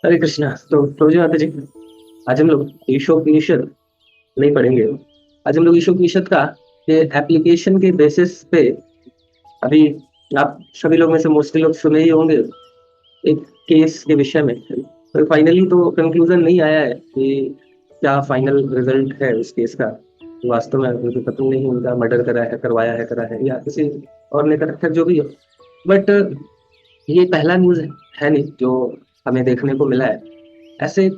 हरे कृष्णा। तो जो माता जी, आज हम लोग ईशोपनिषद नहीं पढ़ेंगे। आज हम लोग ईशोपनिषद का ये एप्लीकेशन के बेसिस पे अभी आप सभी लोग में से मोस्टली लोग सुने ही होंगे एक केस के विषय में। तो फाइनली तो कंक्लूजन नहीं आया है कि क्या फाइनल रिजल्ट है उस केस का। वास्तव में उनकी पत्नी ने ही उनका मर्डर करा है, करवाया है, करा है, या किसी और ने कर रखा है, जो भी हो। बट ये पहला न्यूज़ है नहीं जो हमें देखने को मिला है। ऐसे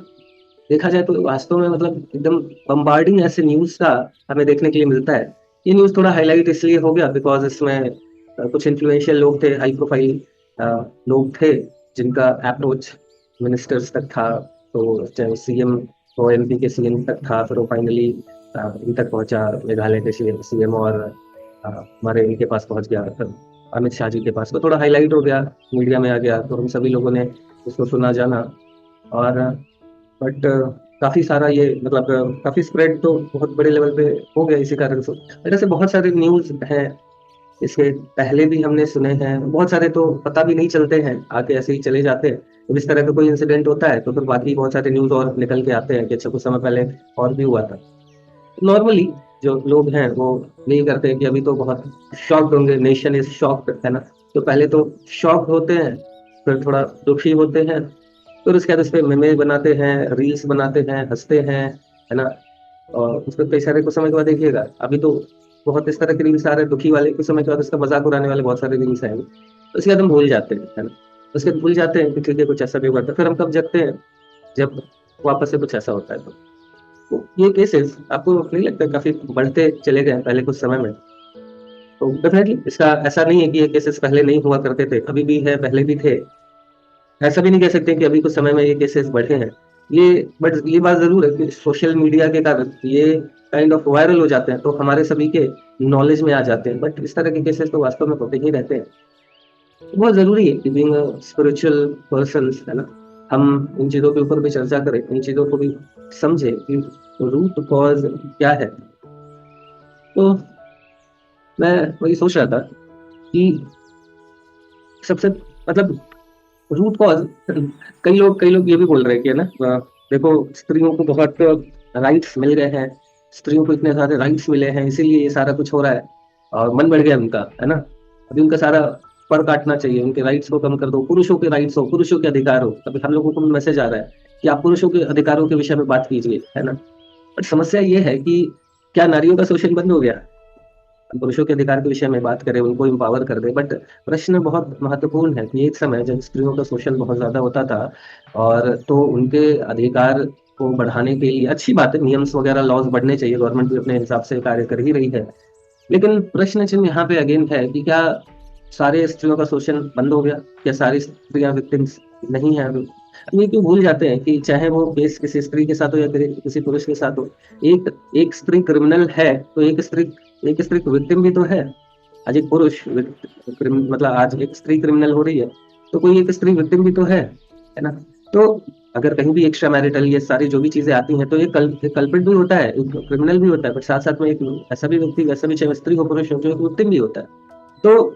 देखा जाए तो वास्तव में मतलब एकदम बम्बार्डिंग ऐसे न्यूज़ का हमें देखने के लिए मिलता है। ये न्यूज़ थोड़ा हाईलाइट इसलिए हो गया बिकॉज़ इसमें कुछ इन्फ्लुएंशियल लोग थे, हाई प्रोफाइल अ, लोग थे जिनका अप्रोच मिनिस्टर्स तक था। तो चाहे वो सीएम और एमपी के सीएम तक था, फिर वो फाइनली इन तक पहुंचा, मेघालय के सीएम और हमारे इनके पास पहुंच गया, फिर अमित शाह जी के पास। तो थोड़ा हाईलाइट हो गया, मीडिया में आ गया, तो हम सभी लोगों ने उसको सुना जाना। और बट काफ़ी सारा ये मतलब काफ़ी स्प्रेड तो बहुत बड़े लेवल पे हो गया इसी कारण से। बट ऐसे बहुत सारे न्यूज़ हैं, इसके पहले भी हमने सुने हैं, बहुत सारे तो पता भी नहीं चलते हैं, आके ऐसे ही चले जाते हैं। जब इस तरह का कोई इंसिडेंट होता है तो फिर बाकी बहुत सारे न्यूज़ और निकल के आते हैं कि अच्छा कुछ समय पहले और भी हुआ था। नॉर्मली जो लोग हैं वो यही करते हैं कि अभी तो बहुत शॉक्ड होंगे, नेशन इज शॉक्ड, है ना। तो पहले तो शॉक्ड होते हैं, फिर थोड़ा दुखी होते हैं, फिर उसके बाद उस पे मेमे बनाते हैं, रील्स बनाते हैं, हँसते हैं, है ना। और उसपे कई सारे कुछ समय के बाद देखिएगा, अभी तो बहुत इस तरह के रील्स आ रहे हैं दुखी वाले, कुछ समय के बाद उसका मज़ाक उड़ाने वाले बहुत सारे रील्स आएँगे। उसके बाद हम भूल जाते हैं, है ना। उसके बाद भूल जाते हैं कि ठीक है कुछ ऐसा भी हुआ था, फिर हम कब जगते हैं, जब वापस से कुछ ऐसा होता है तो। तो ये केसेज़ आपको नहीं लगता काफ़ी बढ़ते चले गए हैं पहले कुछ समय में? तो डेफ़िनेटली इसका ऐसा नहीं है कि ये केसेज़ पहले नहीं हुआ करते थे, अभी भी है, पहले भी थे। ऐसा भी नहीं कह सकते कि अभी कुछ समय में ये केसेस बढ़े हैं। ये बट ये बात ज़रूर है कि सोशल मीडिया के कारण ये काइंड ऑफ वायरल हो जाते हैं, तो हमारे सभी के नॉलेज में आ जाते हैं। बट इस तरह के केसेस तो वास्तव में होते ही रहते हैं। तो बहुत ज़रूरी है कि बीइंग अ स्पिरिचुअल पर्सन्स, है ना, हम इन चीज़ों के ऊपर भी चर्चा करें, इन चीज़ों को भी समझें कि रूट कॉज़ क्या है। तो मैं वही सोच रहा था कि सबसे मतलब रूट कॉज़ कई लोग ये भी बोल रहे हैं कि है ना, देखो स्त्रियों को बहुत राइट्स मिल गए हैं, स्त्रियों को इतने सारे राइट्स मिले हैं, इसीलिए ये सारा कुछ हो रहा है और मन बढ़ गया उनका, है ना? अभी उनका सारा फर काटना चाहिए, उनके राइट्स को कम कर दो, पुरुषों के राइट्स हो, पुरुषों के अधिकार हो। अभी हम लोगों को भी मैसेज आ रहा है कि आप पुरुषों के अधिकारों के विषय में बात कीजिए, है ना? बट समस्या ये है कि क्या नारियों का शोषण बंद हो गया? पुरुषों के अधिकार के विषय में बात करें, उनको एम्पावर कर दें। बट प्रश्न बहुत महत्वपूर्ण है कि एक समय जब स्त्रियों का शोषण बहुत ज़्यादा होता था और तो उनके अधिकार को बढ़ाने के लिए अच्छी बात है, नियम्स वगैरह लॉज़ बढ़ने चाहिए, गवर्नमेंट भी अपने हिसाब से कार्य कर ही रही है। लेकिन प्रश्न चिन्ह यहाँ पे अगेन है कि क्या सारे स्त्रियों का शोषण बंद हो गया? क्या सारी स्त्रियाँ विक्टिम्स नहीं हैं अभी? हम ये क्यों भूल जाते हैं कि चाहे वो केस किसी स्त्री के साथ हो या फिर किसी पुरुष के साथ हो, एक एक स्त्री क्रिमिनल है, तो एक स्त्री विक्टिम भी तो है। आज एक पुरुष मतलब आज एक स्त्री क्रिमिनल हो रही है, तो कोई एक स्त्री विक्टिम भी तो है ना? तो अगर कहीं भी एक्स्ट्रा मैरिटल ये सारी जो भी चीज़ें आती हैं, तो एक कल्प्रिट भी होता है, एक क्रिमिनल भी होता है, बट साथ-साथ में एक ऐसा भी व्यक्ति, वैसा भी चाहे स्त्री हो, पुरुष हो, जो एक विक्टिम भी होता है। तो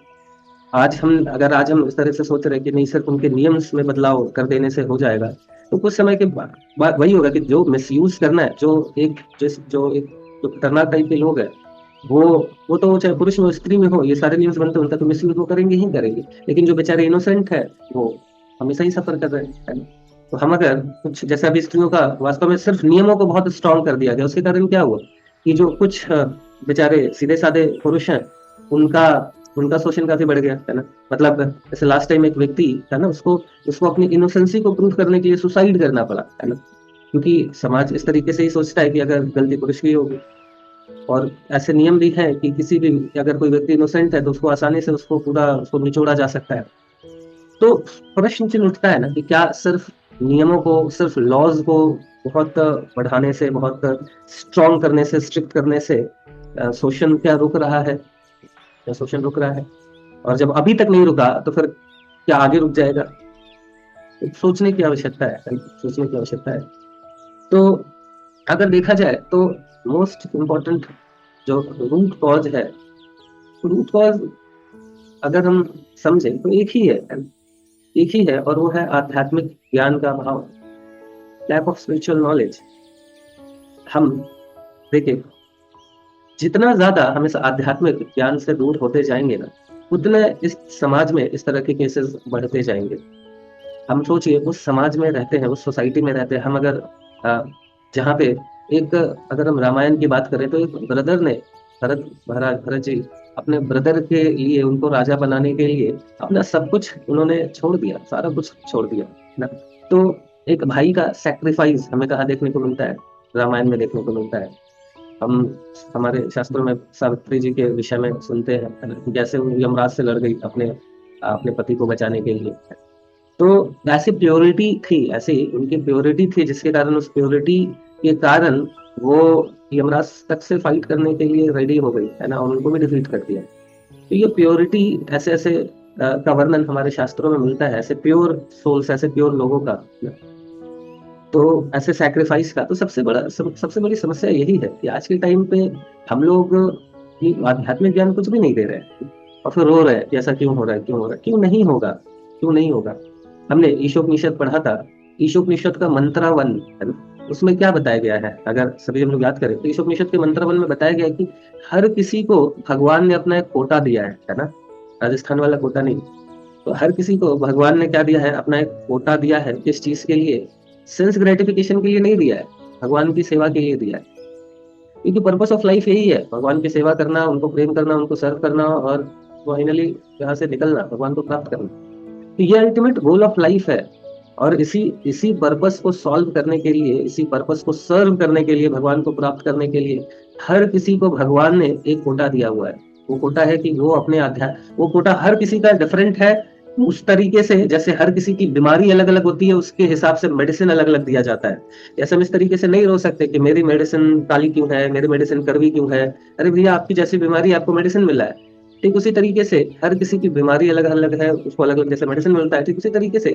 आज हम इस तरह से सोच रहे हैं कि नहीं सिर्फ़ उनके नियम्स में बदलाव कर देने से हो जाएगा, तो कुछ समय के बाद वही होगा कि जो मिसयूज़ करना है, जो खतरनाक टाइप के लोग हैं, वो वो तो चाहे पुरुष हो, स्त्री में हो, ये सारे नियम्स बनते हैं, उनका तो मिसयूज़ वो करेंगे ही करेंगे। लेकिन जो बेचारे इनोसेंट है, वो हमेशा ही सफ़र कर रहे हैं, है ना? तो हम अगर कुछ जैसे अभी स्त्रियों का वास्तव में सिर्फ़ नियमों को बहुत स्ट्रॉन्ग कर दिया गया, उसके कारण क्या हुआ कि जो कुछ बेचारे सीधे-साधे पुरुष हैं, उनका उनका शोषण काफ़ी बढ़ गया, है ना? मतलब जैसे लास्ट टाइम एक व्यक्ति था ना, उसको उसको अपनी इनोसेंसी को प्रूव करने के लिए सुसाइड करना पड़ा, है ना? क्योंकि समाज इस तरीके से ही सोचता है कि अगर गलती पुरुष की होगी, और ऐसे नियम भी हैं कि किसी भी अगर कोई व्यक्ति इनोसेंट है, तो उसको आसानी से उसको निचोड़ा जा सकता है। तो प्रश्न चिन्ह उठता है ना कि क्या सिर्फ़ नियमों को, सिर्फ़ लॉज़ को बहुत बढ़ाने से, बहुत स्ट्रॉन्ग करने से, स्ट्रिक्ट करने से शोषण क्या रुक रहा है? क्या शोषण रुक रहा है? और जब अभी तक नहीं रुका, तो फिर क्या आगे रुक जाएगा? एक सोचने की आवश्यकता है, सोचने की आवश्यकता है। तो अगर देखा जाए तो मोस्ट इम्पोर्टेंट जो रूट कॉज़ है, रूट कॉज़ अगर हम समझें तो एक ही है और वो है आध्यात्मिक ज्ञान का अभाव। Lack of spiritual knowledge. हम देखिए, जितना ज्यादा हम इस आध्यात्मिक ज्ञान से दूर होते जाएंगे ना, उतने इस समाज में इस तरह के केसेस बढ़ते जाएंगे। हम सोचिए, उस समाज में रहते हैं, उस सोसाइटी में रहते हैं हम, अगर जहाँ पे एक, अगर हम रामायण की बात करें तो एक ब्रदर ने, भरत जी अपने ब्रदर के लिए, उनको राजा बनाने के लिए अपना सब कुछ उन्होंने छोड़ दिया, सारा कुछ छोड़ दिया ना। तो एक भाई का सैक्रिफाइस हमें कहाँ देखने को मिलता है? रामायण में देखने को मिलता है। हम हमारे शास्त्रों में सावित्री जी के विषय में सुनते हैं, है ना, जैसे वो यमराज से लड़ गई अपने अपने पति को बचाने के लिए। तो ऐसी प्योरिटी थी, ऐसी उनकी प्योरिटी थी, जिसके कारण, उस प्योरिटी के कारण वो यमराज तक से फाइट करने के लिए रेडी हो गई, है ना, और उनको भी डिफीट कर दिया। तो ये प्योरिटी, ऐसे ऐसे का वर्णन हमारे शास्त्रों में मिलता है, ऐसे प्योर सोल्स, ऐसे प्योर लोगों का। तो ऐसे सैक्रिफाइस का तो सबसे बड़ी समस्या यही है कि आज के टाइम पे हम लोग ये आध्यात्मिक ज्ञान कुछ भी नहीं दे रहे हैं, और फिर रो रहे हैं कि ऐसा क्यों हो रहा है, क्यों हो रहा है, क्यों नहीं होगा, क्यों नहीं होगा। हमने ईशोपनिषद पढ़ा था, ईशोपनिषद का मंत्र वन, है ना, उसमें क्या बताया गया है? अगर सभी हम लोग याद करें तो ईशोपनिषद के मंत्र वन में बताया गया है कि हर किसी को भगवान ने अपना एक कोटा दिया है ना, राजस्थान वाला कोटा नहीं। तो हर किसी को भगवान ने क्या दिया है? अपना एक कोटा दिया है। किस चीज के लिए? सेंस ग्रेटिफिकेशन के लिए नहीं दिया है, भगवान की सेवा के लिए दिया है। क्योंकि पर्पस ऑफ लाइफ यही है, भगवान की सेवा करना, उनको प्रेम करना, उनको सर्व करना, और फाइनली यहाँ से निकलना, भगवान को प्राप्त करना। तो ये अल्टीमेट गोल ऑफ लाइफ है। और इसी इसी पर्पस को सॉल्व करने के लिए, इसी पर्पस को सर्व करने के लिए, भगवान को प्राप्त करने के लिए हर किसी को भगवान ने एक कोटा दिया हुआ है। वो कोटा है कि वो अपने वो कोटा हर किसी का डिफरेंट है। उस तरीके से जैसे हर किसी की बीमारी अलग अलग होती है, उसके हिसाब से मेडिसिन अलग अलग दिया जाता है। ऐसे हम इस तरीके से नहीं रो सकते कि मेरी मेडिसिन काली क्यों है, मेरी मेडिसिन कड़वी क्यों है। अरे भैया, आपकी जैसी बीमारी, आपको मेडिसिन मिला है। ठीक उसी तरीके से हर किसी की बीमारी अलग अलग है, उसको अलग अलग जैसे मेडिसिन मिलता है, ठीक उसी तरीके से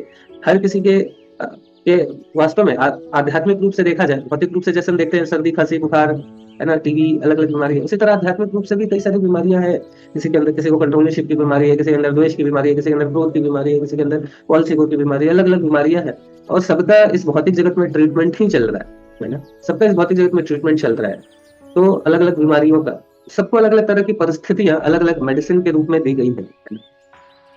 हर किसी के वास्तव में आध्यात्मिक रूप से देखा जाए, भौतिक रूप से जैसे हम देखते हैं सर्दी खांसी बुखार, है ना, टीबी, अलग अलग बीमारी है, उसी तरह आध्यात्मिक रूप से भी कई सारी बीमारियां हैं। किसी के अंदर, किसी को कंट्रोलरशिप की बीमारी है, किसी के अंदर द्वेष की बीमारी है, किसी के अंदर क्रोध की बीमारी है, किसी के अंदर पॉलिसिको की बीमारी है, अलग अलग बीमारियां हैं। और सबका इस भौतिक जगत में ट्रीटमेंट ही चल रहा है ना, सबका इस भौतिक जगत में ट्रीटमेंट चल रहा है। तो अलग अलग बीमारियों का सबको अलग अलग तरह की परिस्थितियां अलग अलग मेडिसिन के रूप में दी गई है।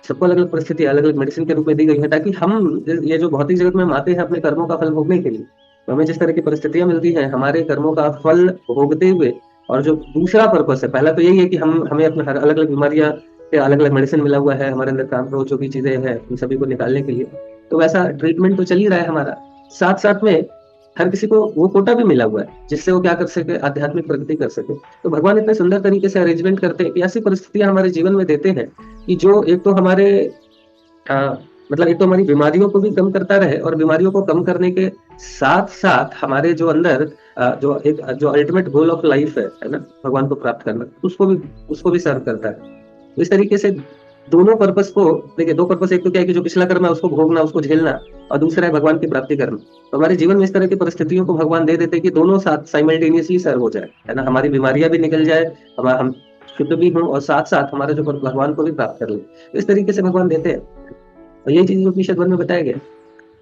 सबको अलग अलग परिस्थिति अलग अलग मेडिसिन के रूप में दी गई है, ताकि हम ये जो भौतिक जगत में हम आते हैं अपने कर्मों का फल भोगने के लिए, तो हमें जिस तरह की परिस्थितियां मिलती हैं हमारे कर्मों का फल भोगते हुए, और जो दूसरा पर्पस है, पहला तो यही है कि हमें अपने हर अलग अलग बीमारियां के अलग अलग मेडिसिन मिला हुआ है हमारे अंदर, काम जो भी चीजें हैं उन सभी को निकालने के लिए। तो वैसा ट्रीटमेंट तो चल ही रहा है हमारा। साथ साथ में हर किसी को वो कोटा भी मिला हुआ है जिससे वो क्या कर सके? आध्यात्मिक प्रगति कर सके। तो भगवान इतने सुंदर तरीके से अरेंजमेंट करते हैं कि ऐसी परिस्थितियां हमारे जीवन में देते हैं कि जो एक तो हमारे मतलब एक तो हमारी बीमारियों को भी कम करता रहे, और बीमारियों को कम करने के साथ साथ हमारे जो अंदर जो अल्टीमेट गोल ऑफ लाइफ है ना, भगवान को प्राप्त करना, उसको भी सर्व करता है। तो इस तरीके से दोनों पर्पस को देखिए, दो पर्पस, एक तो क्या है कि जो पिछला कर्म है उसको भोगना, उसको झेलना, और दूसरा है भगवान की प्राप्ति करना। तो हमारे जीवन में इस तरह की परिस्थितियों को भगवान दे देते हैं कि दोनों साथ साइमल्टेनियसली सर्व हो जाए, है ना, हमारी बीमारियां भी निकल जाए, हम शुद्ध भी हों, और साथ साथ हमारे जो भगवान को भी प्राप्त कर ले। तो इस तरीके से भगवान देते हैं, और यही चीज उपनिषद वन में बताया गया।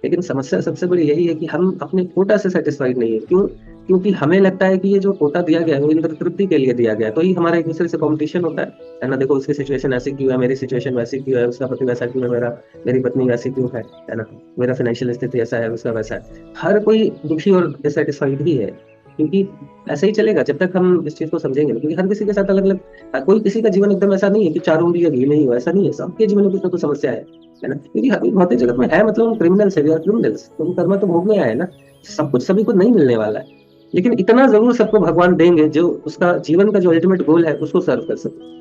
लेकिन समस्या सबसे बड़ी यही है कि हम अपने कोटा से सेटिस्फाइड नहीं है। क्यों? क्योंकि हमें लगता है कि ये जो कोटा दिया गया है वो इंद्र तृप्ति के लिए दिया गया है, तो ही हमारा एक दूसरे से कंपटीशन होता है ना। देखो, उसकी सिचुएशन ऐसी क्यों है, मेरी सिचुएशन वैसी क्यों है, उसका पति वैसा क्यों है, मेरी पत्नी वैसी क्यों है ना, मेरा फाइनेंशियल स्थिति ऐसा है, उसका वैसा है। हर कोई दुखी और डिससेटिस्फाइड ही है, क्योंकि ऐसे ही चलेगा जब तक हम इस चीज को समझेंगे। क्योंकि हर किसी के साथ अलग अलग, कोई किसी का जीवन एकदम ऐसा नहीं है कि चारों उंगलियां घी में ही हो, ऐसा नहीं है। सबके जीवन में कुछ ना कुछ समस्या है ना। क्योंकि हर भौतिक जगत में है, मतलब हम क्रिमिनल्स है, क्रिमिनल्स, तो कर्म तो भोगने आए ना। सब कुछ सभी को नहीं मिलने वाला है, लेकिन इतना जरूर सबको भगवान देंगे जो उसका जीवन का जो अल्टीमेट गोल है उसको सर्व कर सके।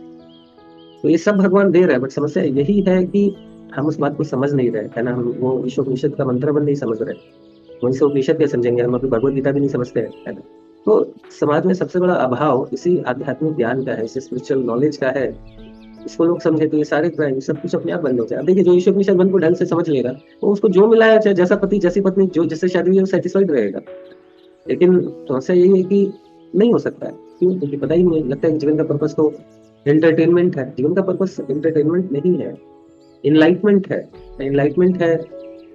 तो ये सब भगवान दे रहे हैं, बट समस्या यही है कि हम उस बात को समझ नहीं रहे, है ना। हम वो ईशोपनिषद का मंत्र नहीं समझ रहे। वही से उपनिषद क्या समझेंगे? हम अभी भगवत गीता भी नहीं समझते हैं, है ना। तो समाज में सबसे बड़ा अभाव इसी आध्यात्मिक ज्ञान का है, इसी स्पिरिचुअल नॉलेज का है। इसको लोग समझे तो ये सारे क्राइम सब कुछ अपने आप बंद हो जाए। अब देखिए, जो ईशोपनिषद मन को ढंग से समझ लेगा, तो उसको जो मिला है, चाहे जैसा पति जैसी पत्नी जो जिससे शादी हुई है, वो सेटिस्फाइड रहेगा। लेकिन समस्या यही है कि नहीं हो सकता है। क्यों? क्योंकि पता ही नहीं लगता है कि जीवन का पर्पस तो एंटरटेनमेंट है। जीवन का पर्पस एंटरटेनमेंट नहीं है, इनलाइटमेंट है। इनलाइटमेंट है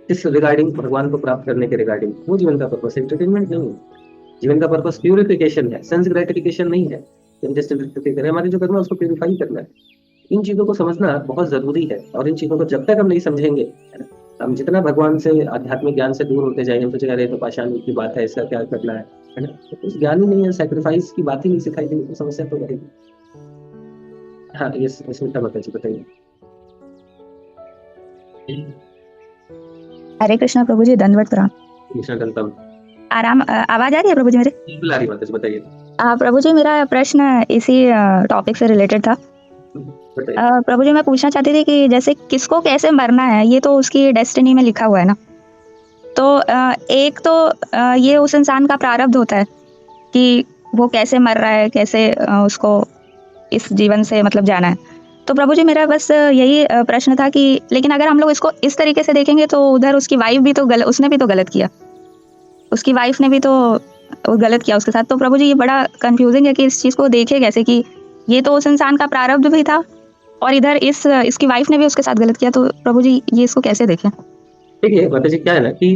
किस रिगार्डिंग, भगवान को प्राप्त करने के रिगार्डिंग, वो जीवन का पर्पस है, एंटरटेनमेंट नहीं है। जीवन का पर्पस प्यूरिफिकेशन है, सेंस ग्रेटिफिकेशन नहीं है। जस्ट करें, हमारे जो कर्म है उसको प्यूरिफाई करना है। इन चीजों को समझना बहुत जरूरी है, और इन चीजों को जब तक हम नहीं समझेंगे, है ना, हम जितना भगवान से, आध्यात्मिक ज्ञान से दूर होते जाएंगे, हम सोचेंगे अरे तो पाषाण की बात है, इसका क्या करना है ना, तो कुछ ज्ञान ही नहीं है, सेक्रीफाइस की बात ही नहीं सिखाई गई, तो समस्या तो रहेगी। हाँ, ये स्मिता माता जी बताइए। हरे कृष्णा प्रभु जी, दंडवत प्रणाम। कृष्णा दंतम। आवाज आ रही है प्रभु जी मेरे? बिल्कुल आ रही माता जी, बताइए। प्रभु जी, मेरा प्रश्न इसी टॉपिक से रिलेटेड था। बताइए। प्रभु जी, मैं पूछना चाहती थी कि जैसे किसको कैसे मरना है, ये तो उसकी डेस्टिनी में लिखा हुआ है ना। तो एक तो ये उस इंसान का प्रारब्ध होता है कि वो कैसे मर रहा है, कैसे उसको इस जीवन से मतलब जाना है। तो प्रभु जी, मेरा बस यही प्रश्न था कि लेकिन अगर हम लोग इसको इस तरीके से देखेंगे तो उधर उसकी वाइफ भी तो उसने भी तो गलत किया, उसकी वाइफ ने भी तो गलत किया उसके साथ। तो प्रभु जी, ये बड़ा कंफ्यूजिंग है कि इस चीज़ को देखे कैसे कि ये तो उस इंसान का प्रारब्ध भी था और इधर इसकी वाइफ ने भी उसके साथ गलत किया। तो प्रभु जी, ये इसको कैसे देखें? देखिए माता जी, क्या है ना कि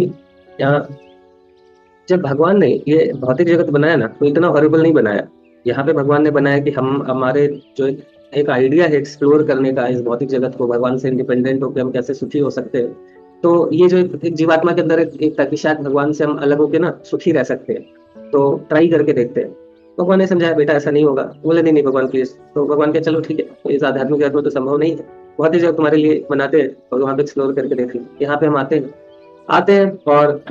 जब भगवान ने ये भौतिक जगत बनाया ना, तो इतना हॉरिबल नहीं बनाया। यहाँ पे भगवान ने बनाया कि हम, हमारे जो एक आइडिया है एक्सप्लोर करने का इस भौतिक जगत को, भगवान से इंडिपेंडेंट होकर हम कैसे सुखी हो सकते हैं। तो ये जो एक जीवात्मा के अंदर एक था कि शायद भगवान से हम अलग होकर ना सुखी रह सकते हैं, तो ट्राई करके देखते हैं। भगवान ने समझाया बेटा ऐसा नहीं होगा, बोले नहीं नहीं भगवान प्लीज। तो भगवान के चलो ठीक है, तो इस आध्यात्मिक जगत में तो संभव नहीं है, भौतिक जगत तुम्हारे लिए बनाते हैं और वहां पे एक्सप्लोर करके देख लो। यहाँ पे हम आते हैं और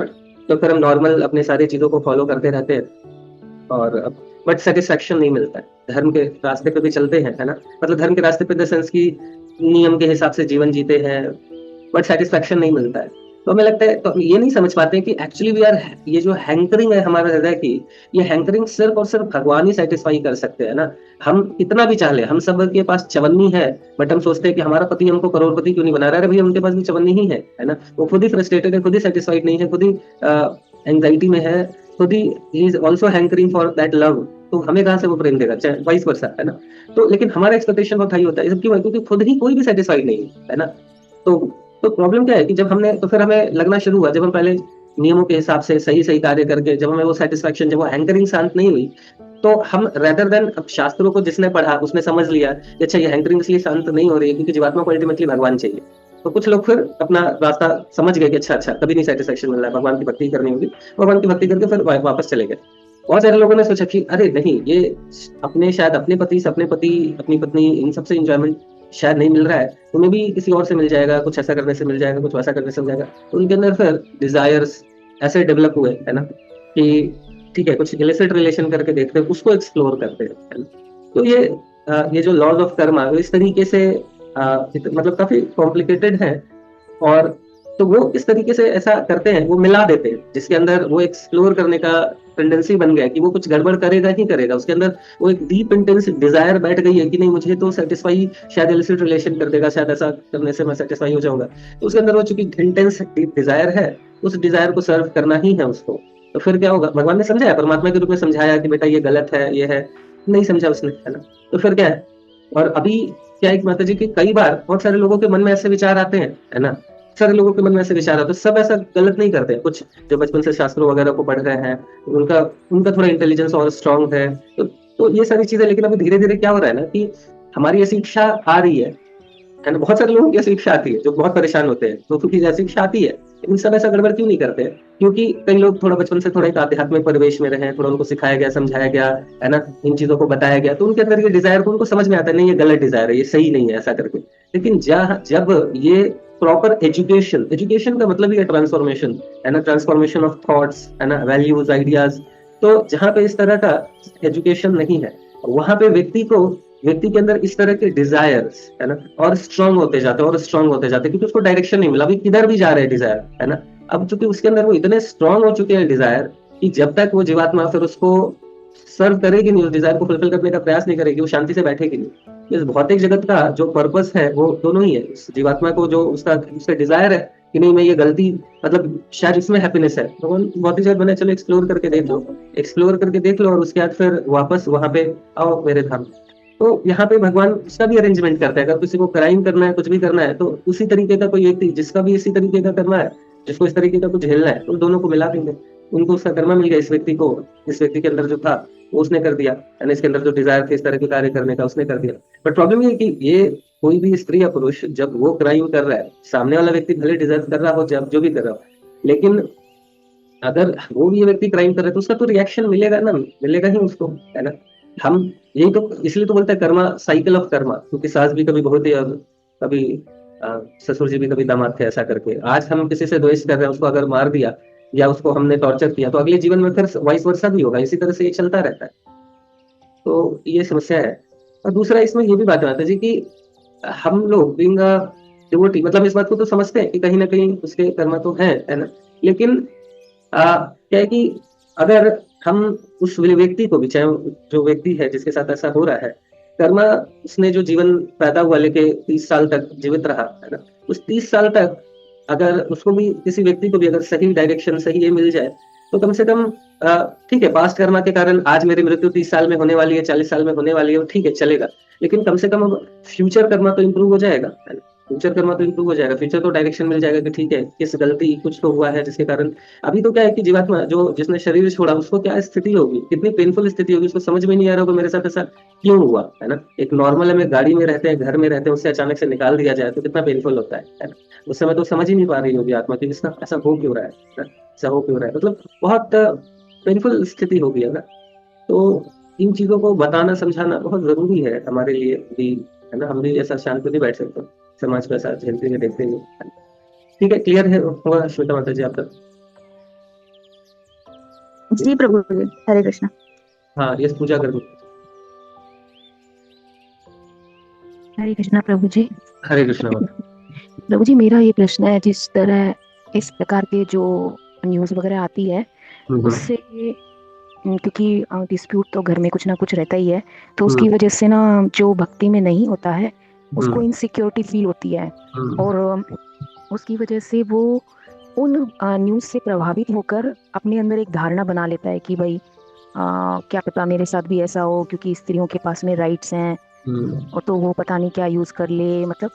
तो फिर हम नॉर्मल अपने सारी चीजों को फॉलो करते रहते हैं, और बट सेटिस्फेक्शन नहीं मिलता है। धर्म के रास्ते पे भी चलते हैं, है ना, मतलब धर्म के रास्ते पे द सेंस की नियम के हिसाब से जीवन जीते हैं, बट सेटिस्फेक्शन नहीं मिलता है। तो हमें लगता है, तो हम ये नहीं समझ पाते कि एक्चुअली वी आर, ये जो हैंकरिंग है हमारे हृदय की, ये हैंकरिंग सिर्फ और सिर्फ भगवान ही सेटिस्फाई कर सकते हैं ना। हम कितना भी चाह ले, हम सब के पास चवन्नी है, बट हम सोचते हैं कि हमारा पति हमको करोड़पति क्यों नहीं बना रहा है। भैया उनके पास भी चवन्नी ही है ना, वो खुद ही फ्रस्ट्रेटेड है, खुद ही सेटिस्फाइड नहीं है, खुद ही एंग्जाइटी में है, खुद he is also hankering for that love. तो हमें कहाँ से वो प्रेम देगा, चाहे वाइस वर्सा, है ना। तो लेकिन हमारा एक्सपेक्टेशन बहुत हाई होता है, क्यों? क्योंकि खुद ही कोई भी सेटिस्फाइड नहीं है ना। तो तो प्रॉब्लम क्या है कि जब हमने, तो फिर हमें लगना शुरू हुआ, जब हम पहले नियमों के हिसाब से सही सही कार्य करके, जब हमें वो सेटिस्फेक्शन, जब वो हैंकरिंग शांत नहीं हुई, तो हम रेदर देन, अब शास्त्रों को जिसने पढ़ा उसने समझ लिया कि अच्छा ये हैंकरिंग इसलिए शांत नहीं हो रही है क्योंकि जीवात्मा को अल्टीमेटली भगवान चाहिए। तो कुछ लोग फिर अपना रास्ता समझ गए कि अच्छा कभी नहीं सेटिस्फेक्शन मिल रहा है, भगवान की भक्ति करनी होगी, भगवान की भक्ति करके फिर वापस चले गए। बहुत सारे लोगों ने सोचा कि अरे नहीं, ये अपने, शायद अपने पति से, अपने पति, अपनी पत्नी, इन सबसे इंजॉयमेंट शायद नहीं मिल रहा है, उन्हें भी किसी और से मिल जाएगा, कुछ ऐसा करने से मिल जाएगा, कुछ वैसा करने से मिल जाएगा। तो उनके अंदर फिर डिजायर्स ऐसे डेवलप हुए, है ना, कि ठीक है कुछ इलिसिट रिलेशन करके देखते हैं, उसको एक्सप्लोर करते हैं, है ना। तो ये जो लॉज ऑफ कर्मा इस तरीके से मतलब काफी कॉम्प्लिकेटेड है, और तो वो इस तरीके से ऐसा करते हैं, वो मिला देते हैं, जिसके अंदर वो एक्सप्लोर करने का टेंडेंसी बन गया कि वो कुछ गड़बड़ करेगा ही करेगा, उसके अंदर वो एक डीप इंटेंस डिजायर बैठ गई है कि नहीं मुझे तो सेटिस्फाई, शायद इलिसिट रिलेशन कर देगा, शायद ऐसा करने से मैं सेटिस्फाई हो जाऊंगा। तो उसके अंदर वो चूंकि इंटेंस डीप डिजायर है, उस डिजायर को सर्व करना ही है उसको। तो फिर क्या होगा, भगवान ने समझाया, परमात्मा के रूप में समझाया कि बेटा ये गलत है, ये है, नहीं समझा उसने, है ना। तो फिर क्या है, और अभी क्या है माता जी की, कई बार बहुत सारे लोगों के मन में ऐसे विचार आते हैं, है ना, सारे लोगों के मन में ऐसे विचार आते हैं, सब ऐसा गलत नहीं करते हैं। कुछ जो बचपन से शास्त्रों वगैरह को पढ़ रहे हैं, उनका उनका थोड़ा इंटेलिजेंस और स्ट्रांग है, तो ये सारी चीजें। लेकिन अभी धीरे धीरे क्या हो रहा है ना कि हमारी ऐसी इच्छा आ रही है ना, बहुत सारे लोगों की ऐसी इच्छा आती है जो बहुत परेशान होते हैं, तो क्योंकि ऐसी इच्छा आती है, लेकिन सब ऐसा गड़बड़ क्यों नहीं करते हैं? क्योंकि कई लोग थोड़ा बचपन से थोड़ा एक आध्यात्मिक परिवेश में रहे, थोड़ा उनको सिखाया गया, समझाया गया, है ना, इन चीजों को बताया गया, तो उनके अंदर ये डिजायर को उनको समझ में आता है, नहीं ये गलत डिजायर है, ये सही नहीं है ऐसा करके। लेकिन जब ये प्रॉपर एजुकेशन, एजुकेशन का मतलब ही है ट्रांसफॉर्मेशन, है ना, ट्रांसफॉर्मेशन ऑफ थॉट्स, है ना, वैल्यूज, आइडियाज। तो जहाँ पे इस तरह का एजुकेशन नहीं है, वहां पे व्यक्ति के अंदर इस तरह के डिजायर्स, है ना, और स्ट्रांग होते जाते हैं, और स्ट्रांग होते जाते हैं, क्योंकि उसको डायरेक्शन नहीं मिला, अभी किधर भी जा रहे हैं डिजायर, है ना। अब चूंकि उसके अंदर वो इतने स्ट्रांग हो चुके हैं डिजायर, कि जब तक वो जीवात्मा फिर उसको सर्व करेगी नहीं, उस डिजायर को फुलफिल करने का प्रयास नहीं करेगी, वो शांति से बैठेगी नहीं। इस भौतिक जगत का जो पर्पस है वो दोनों ही है। उस जीवात्मा को जो उसका डिजायर है कि नहीं मैं ये गलती, मतलब शायद इसमें हैप्पीनेस है, तो भौतिक जगत बने, चलो एक्सप्लोर करके देख लो, एक्सप्लोर करके देख लो, और उसके बाद फिर वापस वहां पे आओ मेरे धाम। तो यहाँ पे भगवान उसका भी अरेंजमेंट करता है, अगर किसी को क्राइम करना है, कुछ भी करना है, तो उसी तरीके का कोई व्यक्ति जिसका भी इसी तरीके का करना है, जिसको इस तरीके का कुछ झेलना है तो दोनों को मिला देंगे। उनको उसका कर्मा मिल गया, इस व्यक्ति को, इस व्यक्ति के अंदर जो था वो उसने कर दिया, यानी इसके अंदर जो डिजायर थे इस तरह के कार्य करने का उसने कर दिया। बट प्रॉब्लम ये है कि ये कोई भी स्त्री या पुरुष जब वो क्राइम कर रहा है, सामने वाला व्यक्ति भले डिजर्व कर रहा हो, जब जो भी कर रहा हो, लेकिन अगर वो भी ये व्यक्ति क्राइम कर रहा है तो उसका तो रिएक्शन मिलेगा ना, मिलेगा ही उसको, है ना। हम यही तो इसलिए तो बोलते हैं कर्मा, साइकिल ऑफ कर्मा, क्योंकि सास भी कभी बहुत ही, और कभी ससुर जी भी कभी दामाद थे, ऐसा करके आज हम किसी से द्वेष कर रहे हैं, उसको अगर मार दिया या उसको हमने टॉर्चर किया तो अगले जीवन में फिर वाइस वर्सा भी होगा, इसी तरह से ये चलता रहता है। तो ये समस्या है। और दूसरा इसमें ये भी बात है माता जी कि हम लोग बीइंग डिवोटी, मतलब इस बात को तो समझते हैं कि कहीं ना कहीं उसके कर्म तो है ना, लेकिन क्या है कि अगर हम उस व्यक्ति को भी, चाहे जो व्यक्ति है जिसके साथ ऐसा हो रहा है, कर्मा उसने जो जीवन पैदा हुआ लेके 30 साल तक जीवित रहा, है ना, उस 30 साल तक अगर उसको भी, किसी व्यक्ति को भी अगर सही डायरेक्शन, सही ये मिल जाए तो कम से कम ठीक है, पास्ट कर्मा के कारण आज मेरी मृत्यु 30 साल में होने वाली है, 40 साल में होने वाली है, ठीक है चलेगा, लेकिन कम से कम अब फ्यूचर कर्मा तो इम्प्रूव हो जाएगा, है ना। फ्यूचर कर्मा तो इम्प्रूव हो जाएगा, फ्यूचर तो डायरेक्शन मिल जाएगा कि ठीक है, किस गलती कुछ तो हुआ है जिसके कारण। अभी तो क्या है कि जीवात्मा जो जिसने शरीर छोड़ा उसको क्या स्थिति होगी, कितनी पेनफुल स्थिति होगी, उसको समझ में नहीं आ रहा होगा मेरे साथ ऐसा क्यों हुआ, है ना। एक नॉर्मल हमें गाड़ी में रहते हैं, घर में रहते हैं, उससे अचानक से निकाल दिया जाए तो कितना पेनफुल होता है ना। उस समय तो समझ ही नहीं पा रही होगी आत्मा की इसका ऐसा हो क्यों रहा है ना? ऐसा हो क्यों रहा है, मतलब बहुत पेनफुल स्थिति होगी, है ना। तो इन चीजों को बताना समझाना बहुत जरूरी है हमारे लिए भी, है ना। हम भी ऐसा शांत नहीं बैठ सकते समाज को ऐसा झेलते हुए देखते हुए। ठीक है, क्लियर है होगा श्वेता माता जी आप तक? जी प्रभु जी, हरे कृष्ण। हाँ, यस, पूजा कर दो। हरे कृष्णा प्रभु जी। हरे कृष्णा माता। प्रभु जी, मेरा ये प्रश्न है, जिस तरह इस प्रकार के जो न्यूज़ वगैरह आती है उससे क्योंकि डिस्प्यूट तो घर में कुछ ना कुछ रहता ही है, तो उसकी वजह से ना जो भक्ति में नहीं होता है उसको इनसिक्योरिटी फील होती है, और उसकी वजह से वो उन न्यूज़ से प्रभावित होकर अपने अंदर एक धारणा बना लेता है कि भाई क्या पता मेरे साथ भी ऐसा हो, क्योंकि स्त्रियों के पास में राइट्स हैं और तो वो पता नहीं क्या यूज़ कर ले, मतलब।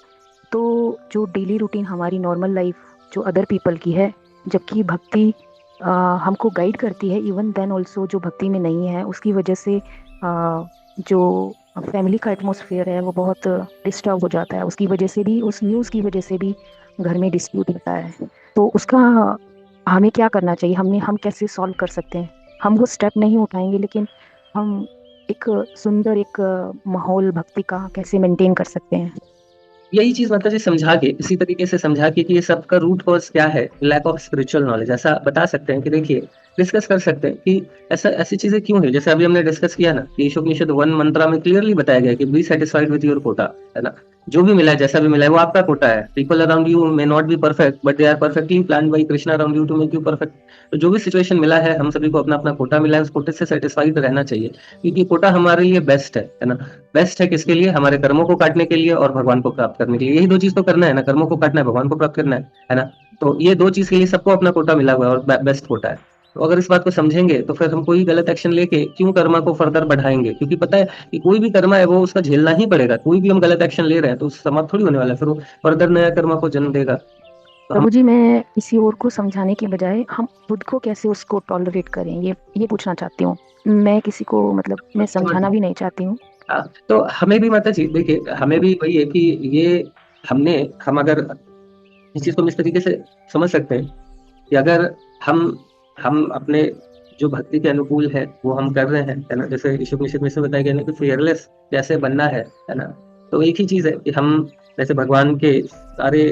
तो जो डेली रूटीन हमारी नॉर्मल लाइफ जो अदर पीपल की है, जबकि भक्ति हमको गाइड करती है, इवन देन ऑल्सो जो भक्ति में नहीं है उसकी वजह से जो फैमिली का एटमॉस्फेयर है वो बहुत डिस्टर्ब हो जाता है, उसकी वजह से भी, उस न्यूज़ की वजह से भी घर में डिस्प्यूट होता है। तो उसका हमें क्या करना चाहिए, हम कैसे सॉल्व कर सकते हैं? हम वो स्टेप नहीं उठाएंगे, लेकिन हम एक सुंदर एक माहौल भक्ति का कैसे मेंटेन कर सकते हैं? यही चीज माता जी समझा के, इसी तरीके से समझा के कि ये सबका रूट कॉज क्या है, लैक ऑफ स्पिरिचुअल नॉलेज, ऐसा बता सकते हैं कि देखिए, डिस्कस कर सकते हैं कि ऐसा ऐसी चीजें क्यों है। जैसे अभी हमने डिस्कस किया ना कि ईशोपनिषद 1 मंत्रा में क्लियरली बताया गया कि be satisfied with your quota, है ना। जो भी मिला है, जैसा भी मिला है, वो आपका कोटा है। People around you may not be perfect but they are perfectly planned by Krishna around you to make you perfect. तो जो भी सिचुएशन मिला है, हम सभी को अपना अपना कोटा मिला है, उस कोटे से सेटिस्फाइड रहना चाहिए, क्योंकि कोटा हमारे लिए बेस्ट है ना। बेस्ट है किसके लिए? हमारे कर्मों को काटने के लिए और भगवान को प्राप्त करने के लिए। यही दो चीज तो करना है ना, कर्मों को काटना है, भगवान को प्राप्त करना है ना। तो ये दो चीज के लिए सबको अपना कोटा मिला हुआ है और बेस्ट कोटा है। तो अगर इस बात को समझेंगे तो फिर हम कोई गलत एक्शन लेके क्यों कर्मा को फर्दर बढ़ाएंगे, क्योंकि पता है कि कोई भी कर्मा है वो उसका झेलना ही पड़ेगा। कोई भी हम गलत एक्शन ले रहे हैं तो उससे समाप्त थोड़ी होने वाला है, फिर वो फर्दर नया कर्मा को जन्म देगा। तो प्रभु जी, मैं किसी और को समझाने के बजाय हम खुद को कैसे उसको टॉलरेट करें, ये पूछना चाहती हूँ। मैं किसी को, मतलब मैं समझाना भी नहीं चाहती हूँ। तो हमें भी माता जी देखिए, हमें भी वही है कि ये हम अगर इस चीज को इस तरीके से समझ सकते हैं कि अगर हम अपने जो भक्ति के अनुकूल है वो हम कर रहे हैं, है ना। जैसे ईशोपनिषद में से बताया गया ना कि फियरलेस कैसे बनना है ना। तो एक ही चीज है कि हम जैसे भगवान के सारे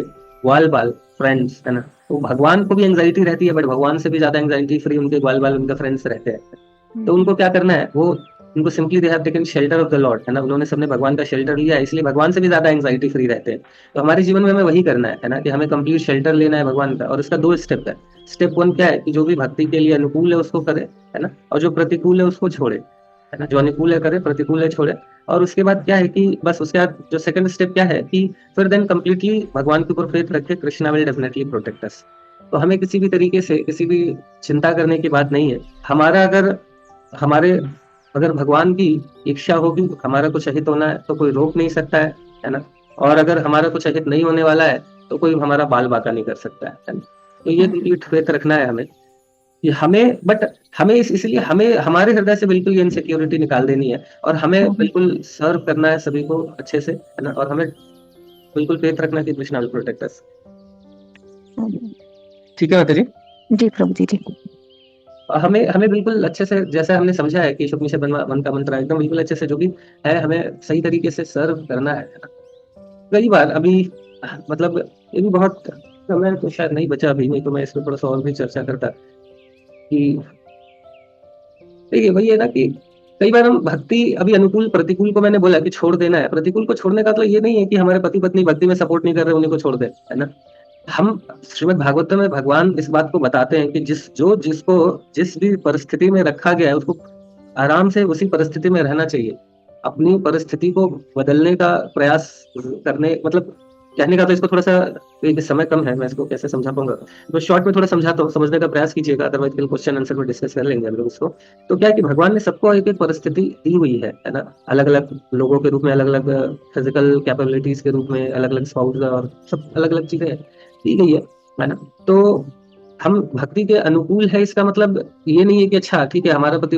ग्वाल बाल फ्रेंड्स, है ना, तो भगवान को भी एंजाइटी रहती है, बट भगवान से भी ज्यादा एंजाइटी फ्री उनके ग्वाल बाल, उनके फ्रेंड्स रहते हैं। तो उनको क्या करना है, वो उनको simply they have taken shelter of the Lord, है ना। उन्होंने सबने भगवान का शेल्टर लिया है, इसलिए भगवान से भी ज्यादा एंजाइटी फ्री रहते हैं। तो हमारे जीवन में हमें वही करना है ना, कि हमें कंप्लीट शेल्टर लेना है भगवान का। और इसका 2 स्टेप है। स्टेप 1 क्या है कि जो भी भक्ति के लिए अनुकूल है उसको करे, है ना, और जो प्रतिकूल है उसको छोड़े, है ना। जो अनुकूल है करे, प्रतिकूल है छोड़े। और उसके बाद क्या है कि बस उसके बाद जो सेकंड स्टेप क्या है कि फिर देन कंप्लीटली भगवान के ऊपर फेथ रखे, Krishna will definitely protect us. तो हमें किसी भी तरीके से किसी भी चिंता करने की बात नहीं है। अगर भगवान की इच्छा होगी हमारा कुछ अहित होना है तो कोई रोक नहीं सकता है ना। और अगर हमारा कुछ अहित नहीं होने वाला है तो कोई हमारा बाल बाका नहीं कर सकता है ना। तो ये कंप्लीट फेथ रखना है हमें कि हमें, बट हमें इसलिए हमें हमारे हृदय से बिल्कुल ये इनसिक्योरिटी निकाल देनी है और हमें बिल्कुल सर्व करना है सभी को अच्छे से, है ना, और हमें बिल्कुल फेथ रखना कि कृष्णा विल प्रोटेक्ट अस। ठीक है माता जी? जी प्रभु जी। जी हमें हमें बिल्कुल अच्छे से, जैसे हमने समझा है कि शुक्निशत मन का मंत्र एकदम बिल्कुल अच्छे से जो भी है हमें सही तरीके से सर्व करना है ना। कई बार अभी मतलब ये भी बहुत समय तो शायद नहीं बचा अभी, नहीं तो मैं इसमें थोड़ा सा और भी चर्चा करता कि देखिए वही है ना कि कई बार हम भक्ति, अभी अनुकूल प्रतिकूल को मैंने बोला कि छोड़ देना है, प्रतिकूल को छोड़ने का मतलब ये नहीं है कि हमारे पति पत्नी भक्ति में सपोर्ट नहीं कर रहे उन्हीं को छोड़ दे, है ना। हम श्रीमद् भागवतम में भगवान इस बात को बताते हैं कि जिसको जिस भी परिस्थिति में रखा गया है उसको आराम से उसी परिस्थिति में रहना चाहिए। अपनी परिस्थिति को बदलने का प्रयास करने, मतलब कहने का तो इसको थोड़ा सा, एक समय कम है, मैं इसको कैसे समझा पाऊंगा, तो शॉर्ट में थोड़ा समझाता हूँ, समझने का प्रयास कीजिएगा, अदरवाइज फिर क्वेश्चन आंसर में डिस्कस कर लेंगे हम लोग उसको। तो क्या है कि भगवान ने सबको एक एक परिस्थिति दी हुई है ना, अलग अलग लोगों के रूप में, अलग अलग फिजिकल कैपेबिलिटीज के रूप में, अलग अलग स्पाउस और सब अलग अलग चीजें दी गई है ना। तो हम भक्ति के अनुकूल है, इसका मतलब ये नहीं है कि अच्छा ठीक है हमारा पति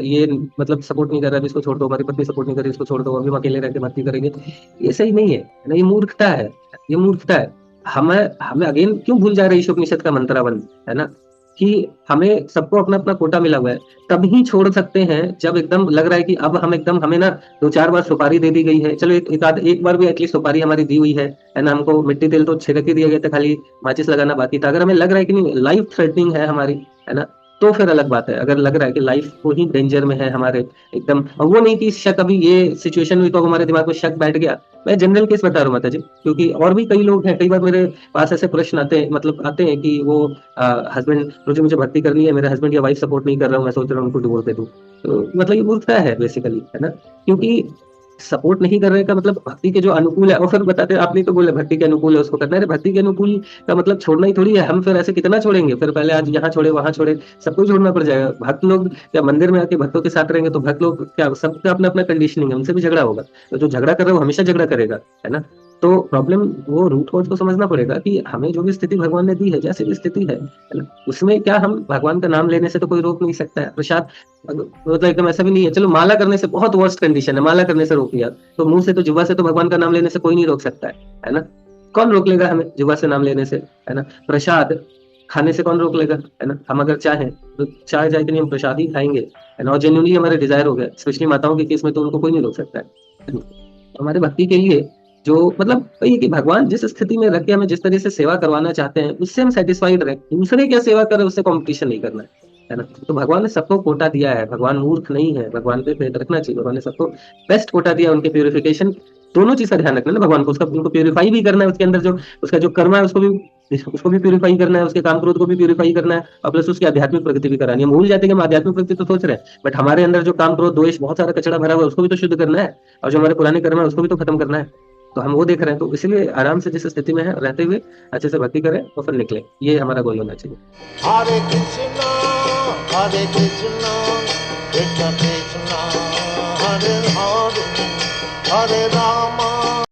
ये मतलब सपोर्ट नहीं कर रहा है, इसको छोड़ दो, हमारी पत्नी सपोर्ट नहीं कर रही, इसको छोड़ दो, अभी हम अकेले रह के भक्ति करेंगे। ये सही नहीं है ना, ये मूर्खता है, ये मूर्खता है। हमें हमें अगेन क्यों भूल जा रहे हैं ईशोपनिषद का मंत्रावन, है ना, कि हमें सबको अपना अपना कोटा मिला हुआ है। तभी छोड़ सकते हैं जब एकदम लग रहा है कि अब हम एकदम, हमें ना 2-4 बार सुपारी दे दी गई है, चलो एक बार भी एटलीस्ट सुपारी हमारी दी हुई है ना, हमको मिट्टी तेल तो छिड़क ही दिया गया था, खाली माचिस लगाना बाकी था। अगर हमें लग रहा है कि नहीं लाइफ थ्रेटनिंग है हमारी, है ना, तो फिर अलग बात है। अगर लग रहा है कि लाइफ को ही डेंजर में है हमारे एकदम, और वो नहीं कि शक, अभी ये सिचुएशन हुई तो हमारे दिमाग में शक बैठ गया। मैं जनरल केस बता रहा हूँ माता जी, क्योंकि और भी कई लोग हैं, कई बार मेरे पास ऐसे प्रश्न आते हैं, मतलब आते हैं कि वो हस्बैंड, मुझे भक्ति करनी है, मेरे हस्बैंड या वाइफ सपोर्ट नहीं कर रहा हूँ, मैं सोच रहा हूँ उनको डिवोर्स दे दूँ। तो मतलब ये मूर्खता है बेसिकली, है ना, क्योंकि सपोर्ट नहीं करने का मतलब भक्ति के जो अनुकूल है, और फिर बताते हैं आपने तो बोले भक्ति के अनुकूल है उसको करना है, भक्ति के अनुकूल का मतलब छोड़ना ही थोड़ी है। हम फिर ऐसे कितना छोड़ेंगे, फिर पहले आज यहाँ छोड़े वहां छोड़े, सबको छोड़ना पड़ जाएगा। भक्त लोग क्या मंदिर में आके भक्तों के साथ रहेंगे तो भक्त लोग क्या, सबका अपना अपना कंडीशनिंग है, उनसे भी झगड़ा होगा। तो जो झगड़ा कर रहा है वो हमेशा झगड़ा करेगा, है ना। तो प्रॉब्लम वो रूट कॉज को समझना पड़ेगा कि हमें जो भी स्थिति भगवान ने दी है, जैसी भी स्थिति है ना, उसमें क्या हम भगवान का नाम लेने से तो कोई रोक नहीं सकता है। प्रसाद मतलब एकदम ऐसा भी नहीं है, चलो माला करने से बहुत वर्स्ट कंडीशन है, माला करने से रोक दिया, तो मुंह से तो जुब्बा से तो भगवान का नाम लेने से कोई नहीं रोक सकता है ना। कौन रोक लेगा हमें जुब्बा से नाम लेने से, है ना। प्रसाद खाने से कौन रोक लेगा, है ना। हम अगर चाहें तो चाहे जाए कि नहीं हम प्रसाद ही खाएंगे, है ना, और जेन्युइनली हमारे डिजायर हो गया, स्पेशली माताओं के केस में तो उनको कोई नहीं रोक सकता है। हमारे भक्ति के लिए जो मतलब वही है कि भगवान जिस स्थिति में रख के हमें जिस तरह से सेवा करवाना चाहते हैं उससे हम सेटिस्फाइड रहे, दूसरे क्या सेवा करे उससे कंपटीशन नहीं करना है ना। तो भगवान ने सबको कोटा दिया है, भगवान मूर्ख नहीं है, भगवान पे फेथ रखना चाहिए। भगवान ने सबको बेस्ट कोटा दिया, उनके प्यूरिफिकेशन दोनों चीज का ध्यान रखना है ना भगवान को, उसका उनको प्यूरिफाई भी करना है, उसके अंदर जो उसका जो कर्म है उसको भी प्यूरिफाई करना है, उसके काम क्रोध को भी प्यूरिफाई करना है, और प्लस उसकी आध्यात्मिक प्रगति भी करानी है। हम भूल जाते हैं कि हम आध्यात्मिक प्रगति तो सोच रहे हैं, बट हमारे अंदर जो काम क्रोध द्वेष बहुत सारा कचरा भरा हुआ है उसको भी तो शुद्ध करना है, और जो हमारे पुराने कर्म है उसको भी तो खत्म करना है। तो हम वो देख रहे हैं, तो इसलिए आराम से जिस स्थिति में है रहते हुए अच्छे से भक्ति करें और फिर निकले, ये हमारा गोल होना चाहिए। हरे कृष्णा कृष्ण कृष्ण हरे हरे, हरे राम